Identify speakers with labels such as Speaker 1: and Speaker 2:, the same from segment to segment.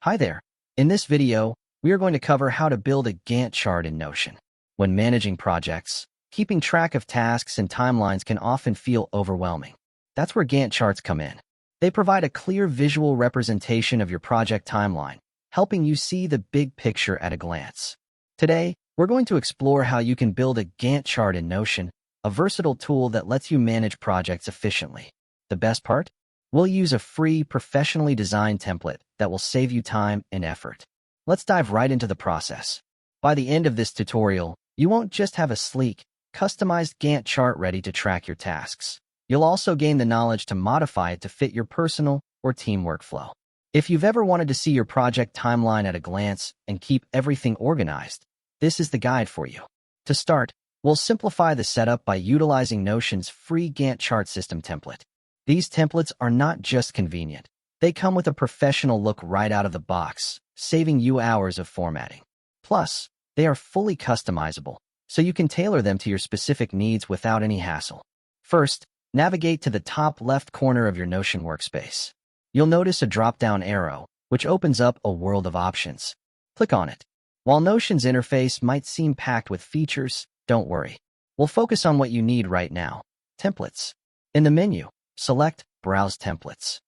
Speaker 1: Hi there. In this video, we are going to cover how to build a Gantt chart in Notion. When managing projects, keeping track of tasks and timelines can often feel overwhelming. That's where Gantt charts come in. They provide a clear visual representation of your project timeline, helping you see the big picture at a glance. Today, we're going to explore how you can build a Gantt chart in Notion, a versatile tool that lets you manage projects efficiently. The best part? We'll use a free, professionally designed template that will save you time and effort. Let's dive right into the process. By the end of this tutorial, you won't just have a sleek, customized Gantt chart ready to track your tasks. You'll also gain the knowledge to modify it to fit your personal or team workflow. If you've ever wanted to see your project timeline at a glance and keep everything organized, this is the guide for you. To start, we'll simplify the setup by utilizing Notion's free Gantt chart system template. These templates are not just convenient. They come with a professional look right out of the box, saving you hours of formatting. Plus, they are fully customizable, so you can tailor them to your specific needs without any hassle. First, navigate to the top left corner of your Notion workspace. You'll notice a drop-down arrow, which opens up a world of options. Click on it. While Notion's interface might seem packed with features, don't worry. We'll focus on what you need right now: templates. In the menu, select Browse Templates.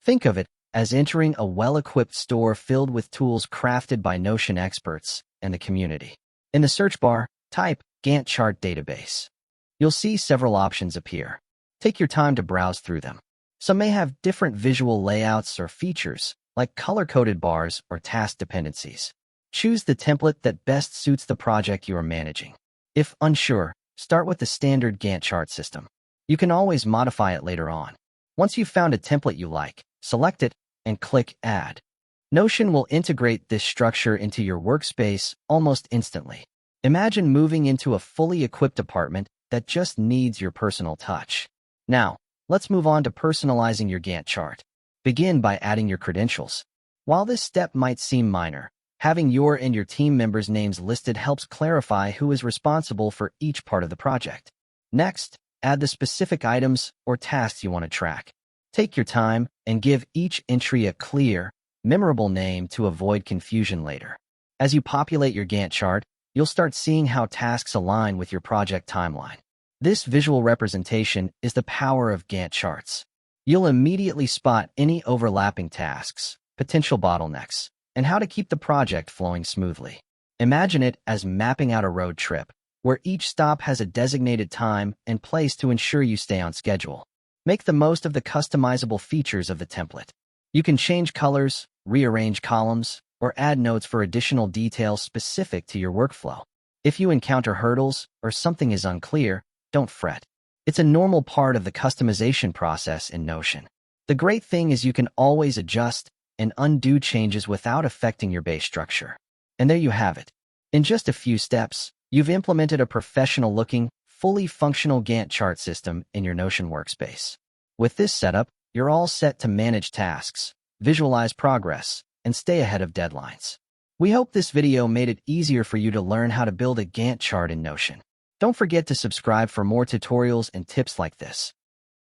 Speaker 1: Think of it as entering a well-equipped store filled with tools crafted by Notion experts and the community. In the search bar, type Gantt Chart Database. You'll see several options appear. Take your time to browse through them. Some may have different visual layouts or features, like color-coded bars or task dependencies. Choose the template that best suits the project you are managing. If unsure, start with the standard Gantt chart system. You can always modify it later on. Once you've found a template you like, select it and click Add. Notion will integrate this structure into your workspace almost instantly. Imagine moving into a fully equipped apartment that just needs your personal touch. Now, let's move on to personalizing your Gantt chart. Begin by adding your credentials. While this step might seem minor, having your and your team members' names listed helps clarify who is responsible for each part of the project. Next, add the specific items or tasks you want to track. Take your time and give each entry a clear, memorable name to avoid confusion later. As you populate your Gantt chart, you'll start seeing how tasks align with your project timeline. This visual representation is the power of Gantt charts. You'll immediately spot any overlapping tasks, potential bottlenecks, and how to keep the project flowing smoothly. Imagine it as mapping out a road trip, where each stop has a designated time and place to ensure you stay on schedule. Make the most of the customizable features of the template. You can change colors, rearrange columns, or add notes for additional details specific to your workflow. If you encounter hurdles or something is unclear, don't fret. It's a normal part of the customization process in Notion. The great thing is you can always adjust and undo changes without affecting your base structure. And there you have it. In just a few steps, you've implemented a professional-looking, fully functional Gantt chart system in your Notion workspace. With this setup, you're all set to manage tasks, visualize progress, and stay ahead of deadlines. We hope this video made it easier for you to learn how to build a Gantt chart in Notion. Don't forget to subscribe for more tutorials and tips like this.